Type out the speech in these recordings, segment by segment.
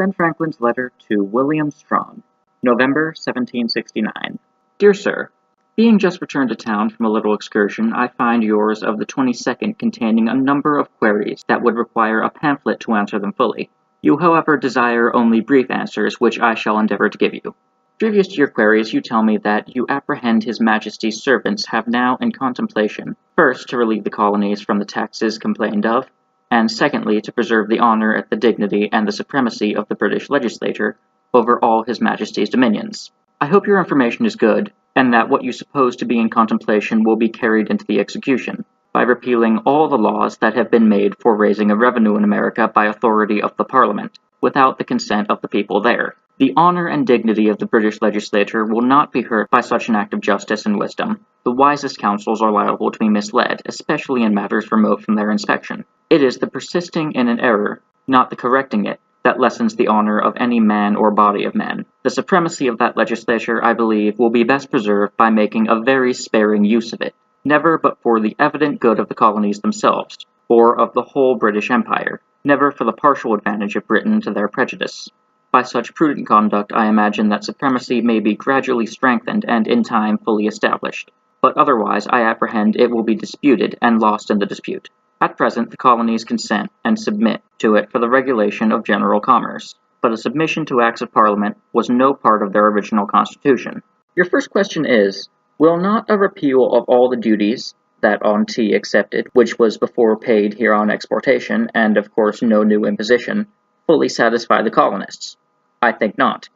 Ben Franklin's letter to William Strahan, November 1769. Dear Sir, being just returned to town from a little excursion, I find yours of the 22nd containing a number of queries that would require a pamphlet to answer them fully. You, however, desire only brief answers, which I shall endeavour to give you. Previous to your queries, you tell me that you apprehend His Majesty's servants have now in contemplation, first, to relieve the colonies from the taxes complained of, and secondly, to preserve the honour, the dignity, and the supremacy of the British legislature over all His Majesty's dominions. I hope your information is good, and that what you suppose to be in contemplation will be carried into the execution, by repealing all the laws that have been made for raising a revenue in America by authority of the Parliament, without the consent of the people there. The honour and dignity of the British legislature will not be hurt by such an act of justice and wisdom. The wisest counsels are liable to be misled, especially in matters remote from their inspection. It is the persisting in an error, not the correcting it, that lessens the honour of any man or body of men. The supremacy of that legislature, I believe, will be best preserved by making a very sparing use of it, never but for the evident good of the colonies themselves, or of the whole British Empire, never for the partial advantage of Britain to their prejudice. By such prudent conduct, I imagine that supremacy may be gradually strengthened and in time fully established, but otherwise I apprehend it will be disputed and lost in the dispute. At present, the colonies consent and submit to it for the regulation of general commerce, but a submission to acts of Parliament was no part of their original constitution. Your first question is, will not a repeal of all the duties that Aunty accepted, which was before paid here on exportation, and of course no new imposition, fully satisfy the colonists? I think not.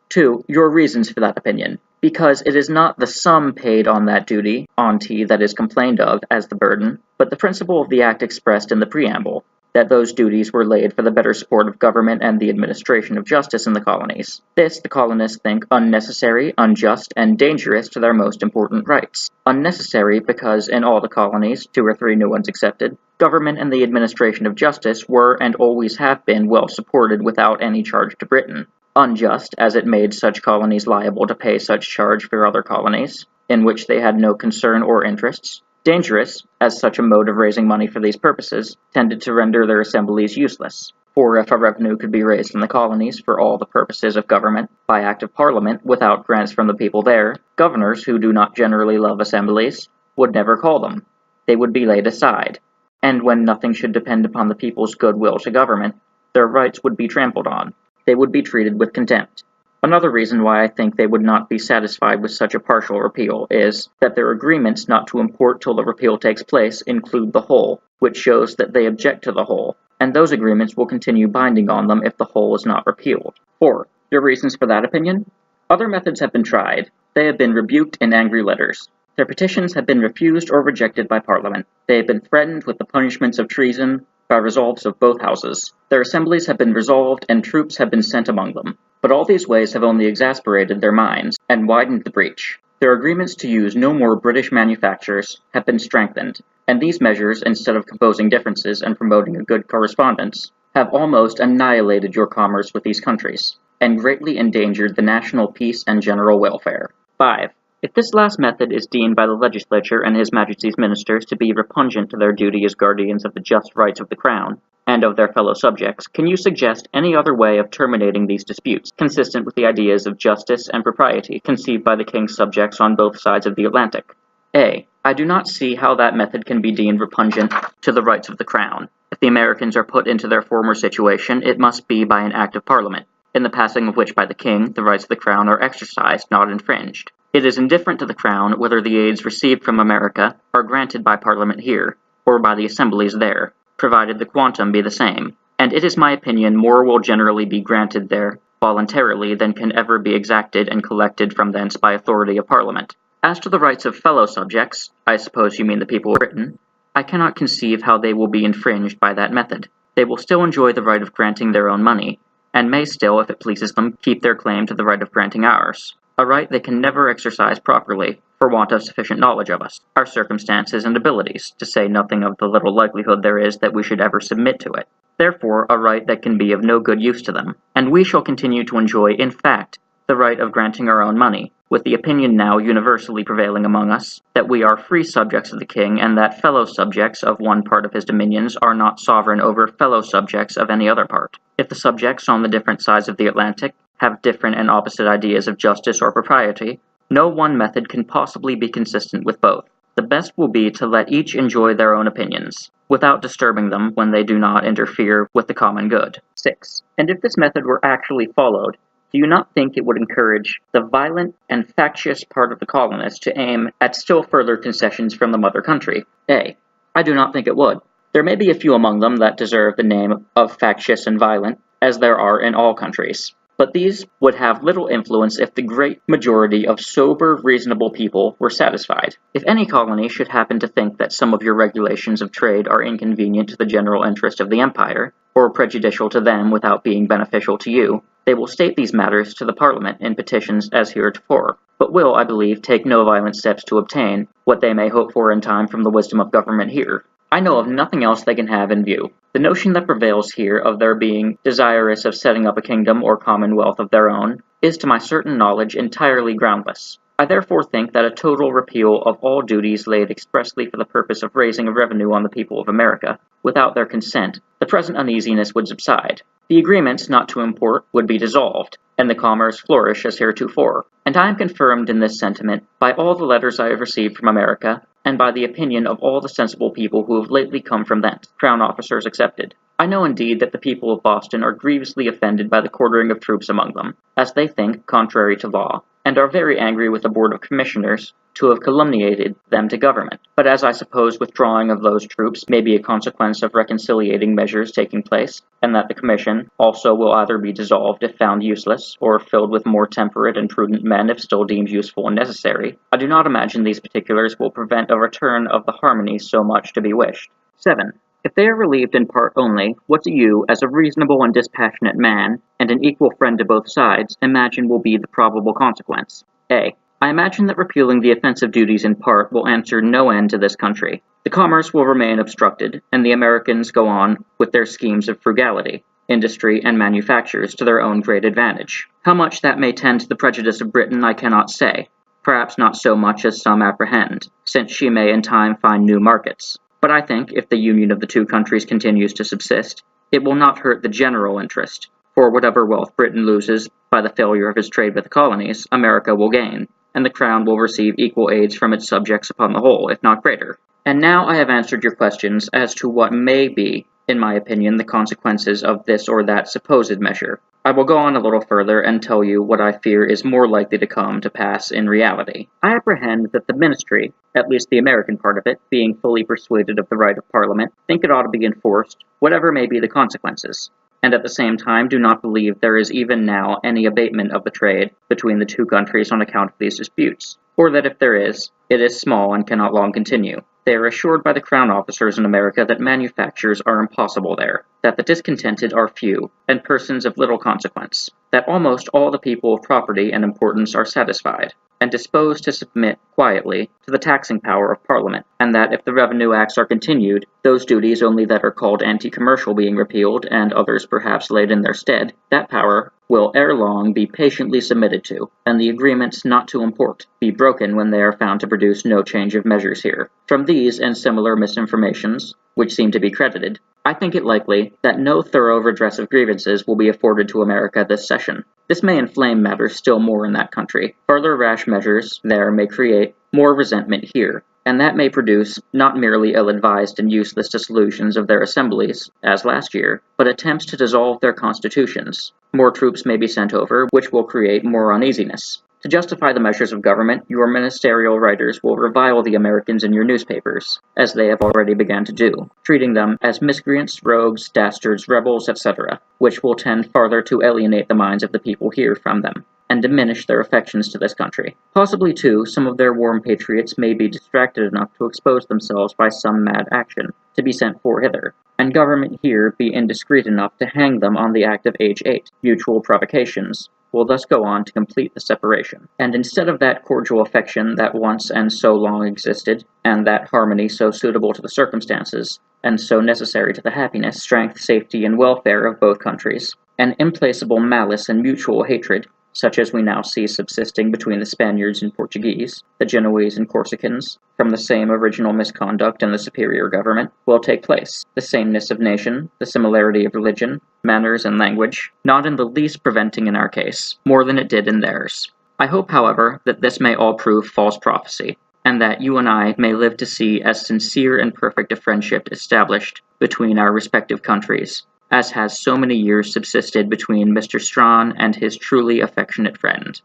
2. Your reasons for that opinion. Because it is not the sum paid on that duty, Aunty, that is complained of as the burden, but the principle of the act expressed in the preamble, that those duties were laid for the better support of government and the administration of justice in the colonies. This the colonists think unnecessary, unjust, and dangerous to their most important rights. Unnecessary because in all the colonies, 2 or 3 new ones excepted, government and the administration of justice were and always have been well supported without any charge to Britain. Unjust, as it made such colonies liable to pay such charge for other colonies, in which they had no concern or interests. Dangerous, as such a mode of raising money for these purposes tended to render their assemblies useless. For if a revenue could be raised in the colonies for all the purposes of government by act of Parliament without grants from the people there, governors, who do not generally love assemblies, would never call them. They would be laid aside, and when nothing should depend upon the people's goodwill to government, their rights would be trampled on. They would be treated with contempt. Another reason why I think they would not be satisfied with such a partial repeal is that their agreements not to import till the repeal takes place include the whole, which shows that they object to the whole, and those agreements will continue binding on them if the whole is not repealed. 4. Your reasons for that opinion? Other methods have been tried. They have been rebuked in angry letters. Their petitions have been refused or rejected by Parliament. They have been threatened with the punishments of treason by resolves of both houses. Their assemblies have been resolved and troops have been sent among them. But all these ways have only exasperated their minds and widened the breach. Their agreements to use no more British manufactures have been strengthened, and these measures, instead of composing differences and promoting a good correspondence, have almost annihilated your commerce with these countries, and greatly endangered the national peace and general welfare. 5. If this last method is deemed by the legislature and His Majesty's ministers to be repugnant to their duty as guardians of the just rights of the Crown, and of their fellow subjects, can you suggest any other way of terminating these disputes, consistent with the ideas of justice and propriety conceived by the King's subjects on both sides of the Atlantic? A. I do not see how that method can be deemed repugnant to the rights of the Crown. If the Americans are put into their former situation, it must be by an act of Parliament, in the passing of which by the King, the rights of the Crown are exercised, not infringed. It is indifferent to the Crown whether the aids received from America are granted by Parliament here, or by the assemblies there, provided the quantum be the same, and it is my opinion more will generally be granted there voluntarily than can ever be exacted and collected from thence by authority of Parliament. As to the rights of fellow subjects, I suppose you mean the people of Britain, I cannot conceive how they will be infringed by that method. They will still enjoy the right of granting their own money, and may still, if it pleases them, keep their claim to the right of granting ours, a right they can never exercise properly, for want of sufficient knowledge of us, our circumstances and abilities, to say nothing of the little likelihood there is that we should ever submit to it. Therefore, a right that can be of no good use to them, and we shall continue to enjoy, in fact, the right of granting our own money, with the opinion now universally prevailing among us, that we are free subjects of the King, and that fellow subjects of one part of his dominions are not sovereign over fellow subjects of any other part. If the subjects on the different sides of the Atlantic have different and opposite ideas of justice or propriety, no one method can possibly be consistent with both. The best will be to let each enjoy their own opinions, without disturbing them when they do not interfere with the common good. 6. And if this method were actually followed, do you not think it would encourage the violent and factious part of the colonists to aim at still further concessions from the mother country? A. I do not think it would. There may be a few among them that deserve the name of factious and violent, as there are in all countries. But these would have little influence if the great majority of sober, reasonable people were satisfied. If any colony should happen to think that some of your regulations of trade are inconvenient to the general interest of the empire, or prejudicial to them without being beneficial to you, they will state these matters to the Parliament in petitions as heretofore, but will, I believe, take no violent steps to obtain what they may hope for in time from the wisdom of government here. I know of nothing else they can have in view. The notion that prevails here of their being desirous of setting up a kingdom or commonwealth of their own is to my certain knowledge entirely groundless. I therefore think that a total repeal of all duties laid expressly for the purpose of raising a revenue on the people of America, without their consent, the present uneasiness would subside. The agreements not to import would be dissolved, and the commerce flourish as heretofore. And I am confirmed in this sentiment by all the letters I have received from America, and by the opinion of all the sensible people who have lately come from thence, crown officers excepted. I know indeed that the people of Boston are grievously offended by the quartering of troops among them, as they think contrary to law, and are very angry with the Board of Commissioners to have calumniated them to government. But as I suppose withdrawing of those troops may be a consequence of reconciliating measures taking place, and that the Commission also will either be dissolved if found useless, or filled with more temperate and prudent men if still deemed useful and necessary, I do not imagine these particulars will prevent a return of the harmony so much to be wished. 7. If they are relieved in part only, what do you, as a reasonable and dispassionate man, and an equal friend to both sides, imagine will be the probable consequence? A. I imagine that repealing the offensive duties in part will answer no end to this country. The commerce will remain obstructed, and the Americans go on with their schemes of frugality, industry, and manufactures to their own great advantage. How much that may tend to the prejudice of Britain I cannot say, perhaps not so much as some apprehend, since she may in time find new markets. But I think, if the union of the two countries continues to subsist, it will not hurt the general interest, for whatever wealth Britain loses by the failure of its trade with the colonies, America will gain, and the Crown will receive equal aids from its subjects upon the whole, if not greater. And now I have answered your questions as to what may be, in my opinion, the consequences of this or that supposed measure. I will go on a little further and tell you what I fear is more likely to come to pass in reality. I apprehend that the ministry, at least the American part of it, being fully persuaded of the right of Parliament, think it ought to be enforced, whatever may be the consequences, and at the same time do not believe there is even now any abatement of the trade between the two countries on account of these disputes, or that if there is, it is small and cannot long continue. They are assured by the Crown officers in America that manufactures are impossible there, that the discontented are few, and persons of little consequence, that almost all the people of property and importance are satisfied, and disposed to submit quietly to the taxing power of Parliament, and that if the revenue acts are continued, those duties only that are called anti-commercial being repealed, and others perhaps laid in their stead, that power will ere long be patiently submitted to, and the agreements not to import be broken when they are found to produce no change of measures here. From these and similar misinformations, which seem to be credited, I think it likely that no thorough redress of grievances will be afforded to America this session. This may inflame matters still more in that country. Further rash measures there may create more resentment here, and that may produce not merely ill-advised and useless dissolutions of their assemblies, as last year, but attempts to dissolve their constitutions. More troops may be sent over, which will create more uneasiness. To justify the measures of government, your ministerial writers will revile the Americans in your newspapers, as they have already begun to do, treating them as miscreants, rogues, dastards, rebels, etc., which will tend farther to alienate the minds of the people here from them, and diminish their affections to this country. Possibly, too, some of their warm patriots may be distracted enough to expose themselves by some mad action, to be sent for hither, and government here be indiscreet enough to hang them on the act of age 8, mutual provocations, will thus go on to complete the separation. And instead of that cordial affection that once and so long existed, and that harmony so suitable to the circumstances, and so necessary to the happiness, strength, safety, and welfare of both countries, an implacable malice and mutual hatred such as we now see subsisting between the Spaniards and Portuguese, the Genoese and Corsicans, from the same original misconduct in the superior government, will take place. The sameness of nation, the similarity of religion, manners, and language, not in the least preventing in our case, more than it did in theirs. I hope, however, that this may all prove false prophecy, and that you and I may live to see as sincere and perfect a friendship established between our respective countries, as has so many years subsisted between Mr. Strahan and his truly affectionate friend,